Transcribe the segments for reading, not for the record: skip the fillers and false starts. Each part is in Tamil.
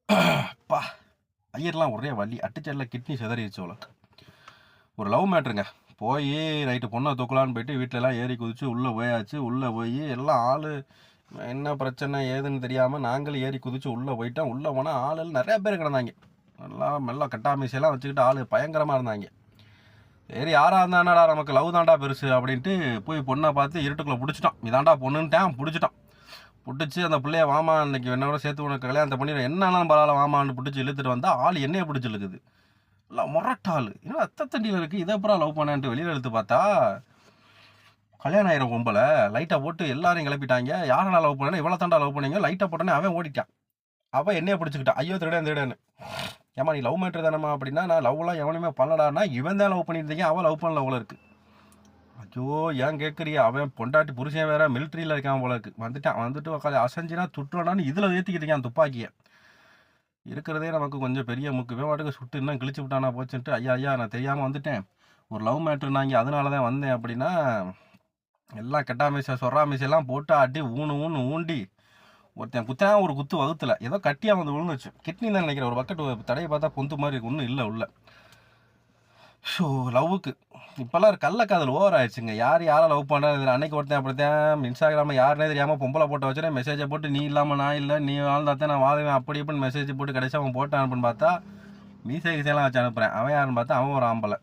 பா ஐயர்லாம் ஒரே வலி அட்டுச்சல்ல கிட்னி சிதறிடுச்சு அவ்வளோ. ஒரு லவ் மேட்ருங்க. போய் நைட்டு பொண்ணை தூக்கலான்னு போயிட்டு வீட்டிலலாம் ஏறி குதிச்சு உள்ளே போயாச்சு. உள்ளே போய் எல்லாம் ஆள் என்ன பிரச்சனை ஏதுன்னு தெரியாமல் நாங்களும் ஏறி குதிச்சு உள்ளே போயிட்டோம். உள்ளே போனால் ஆள் நிறையா பேர் கிடந்தாங்க. நல்லா மெல்ல கட்டாமீசையெல்லாம் வச்சுக்கிட்டு ஆள் பயங்கரமாக இருந்தாங்க. சரி யாராக இருந்தானடா நமக்கு லவ் தாண்டா பெருசு அப்படின்ட்டு போய் பொண்ணை பார்த்து இருட்டுக்குள்ளே பிடிச்சிட்டோம். இதாண்டா பொண்ணுன்ட்டேன் பிடிச்சிட்டோம். பிடிச்சி அந்த பிள்ளைய வாமா இன்னைக்கு என்னோட சேர்த்து உனக்கு கல்யாணத்தை பண்ணி என்னன்னாலும் பரவாயில்ல வாமான்னு பிடிச்சி இழுத்துட்டு வந்தால் ஆள் என்னைய பிடிச்சி இழுக்குது. இல்லை முரட்டாள் இன்னும் ரத்த தண்டியில் இருக்குது. இதை அப்புறம் லவ் பண்ணான்ட்டு வெளியில் எடுத்து பார்த்தா கல்யாணம் ஆயிரம் கும்பலை லைட்டாக போட்டு எல்லாரையும் கிளப்பிட்டாங்க. யாரை லவ் பண்ணேன்னா இவ்வளோ தாண்டா லவ் பண்ணீங்க. லைட்டாக போட்டோன்னே அவன் ஓடிட்டான். அவன் என்னைய பிடிச்சிக்கிட்டான். ஐயோ திருடேன்னு. ஏமா நீ லவ் மேட்ரு தானம்மா அப்படின்னா நான் லவ்லாம் எவனுமே பண்ணலான்னா இவன் தான் லவ் பண்ணியிருந்தீங்க. அவன் லவ் பண்ணல போல இருக்குது. ஐயோ ஏன் கேட்குறியா? அவன் பொண்டாட்டி புருஷன் வேற மிலிட்ரியில் இருக்கான் போல இருக்குது. வந்துட்டு உட்காந்து அசைஞ்சினா துட்டுவானான்னு இதில் ஏற்றிக்கிட்டு துப்பாக்கியை இருக்கிறதே நமக்கு கொஞ்சம் பெரிய முக்குவே வாட்டுக்கு சுட்டு இன்னும் கிழிச்சு விட்டானா போச்சுன்ட்டு ஐயா நான் தெரியாமல் வந்துட்டேன். ஒரு லவ் மேட்ருனாங்க அதனால தான் வந்தேன் அப்படின்னா எல்லாம் கெட்டாமீசை சொராமீசையெல்லாம் போட்டு அடி ஊண்டி ஒருத்தன் குத்தா ஒரு குத்து வகுத்துல ஏதோ கட்டியாக வந்து விழுந்துச்சு. கிட்னி தான் நினைக்கிறேன். ஒரு பக்கெட் தடையை பார்த்தா பொந்து மாதிரி இருக்கு. ஒன்றும் இல்லை உள்ள. ஸோ லவ்வுக்கு இப்போல்லாம் கள்ளக்காதல் ஓவர் ஆயிடுச்சுங்க. யாரை லவ் பண்ணுறது அன்னைக்கு ஒருத்தன் அப்படித்தான் இன்ஸ்டாகிராமில் யாருனே தெரியாமல் பொம்பளை போட்டு வச்சுட்டு மெசேஜை போட்டு நீ இல்லாமல் நான் இல்லை நீ வாழ்ந்தாத்தான் நான் வாழுவேன் அப்படி இப்படின்னு மெசேஜ் போட்டு கடைசி அவன் போட்டான் அனுப்புன்னு பார்த்தா மீசைலாம் வச்சு அனுப்புகிறேன். அவன் யாருன்னு பார்த்தா அவன் ஒரு ஆம்பளை.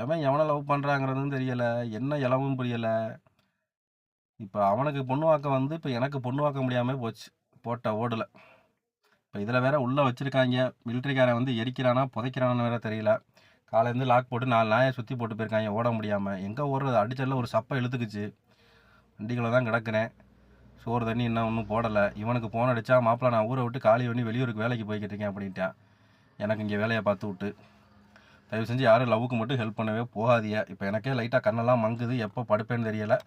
எவனை லவ் பண்ணுறாங்கிறதும் தெரியலை, என்ன இளவும் புரியலை. இப்போ அவனுக்கு பொண்ணு வாக்க இப்போ எனக்கு பொண்ணு வாக்க முடியாமல் போச்சு போட்ட ஓடலை. இப்போ இதில் வேற உள்ளே வச்சுருக்காங்க. மிலிட்ரிக்காரன் எரிக்கிறானா புதைக்கிறானு வேற தெரியல. காலையிலேருந்து லாக் போட்டு 4 நாயை சுற்றி போட்டு போயிருக்காங்க ஓட முடியாமல். எங்கே ஓடுறது? அடிச்சல்ல ஒரு சப்பை இழுத்துக்குச்சு. வண்டிகளை தான் கிடக்கிறேன். சோறு தண்ணி இன்னும் ஒன்றும் போடலை. இவனுக்கு ஃபோன் அடித்தா மாப்பிள்ள நான் ஊரை விட்டு காலி பண்ணி வெளியூருக்கு வேலைக்கு போய்கிட்டு இருக்கேன் அப்படின்ட்டான். எனக்கு இங்கே வேலையை பார்த்து விட்டு தயவு செஞ்சு யாரும் லவ்வுக்கு மட்டும் ஹெல்ப் பண்ணவே போகாதியா. இப்போ எனக்கே லைட்டாக கண்ணெல்லாம் மங்குது. எப்போ படுப்பேன்னு தெரியலை.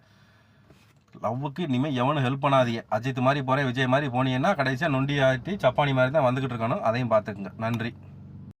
லவ்வுக்கு இனிமேல் எவனும் ஹெல்ப் பண்ணாதீங்க. அஜித் மாதிரி போகிறேன் விஜய் மாதிரி போனீங்கன்னா கடைசியாக நொண்டி ஆட்டி சப்பானி மாதிரி தான் வந்துக்கிட்டு இருக்கணும். அதையும் பார்த்துக்குங்க. நன்றி.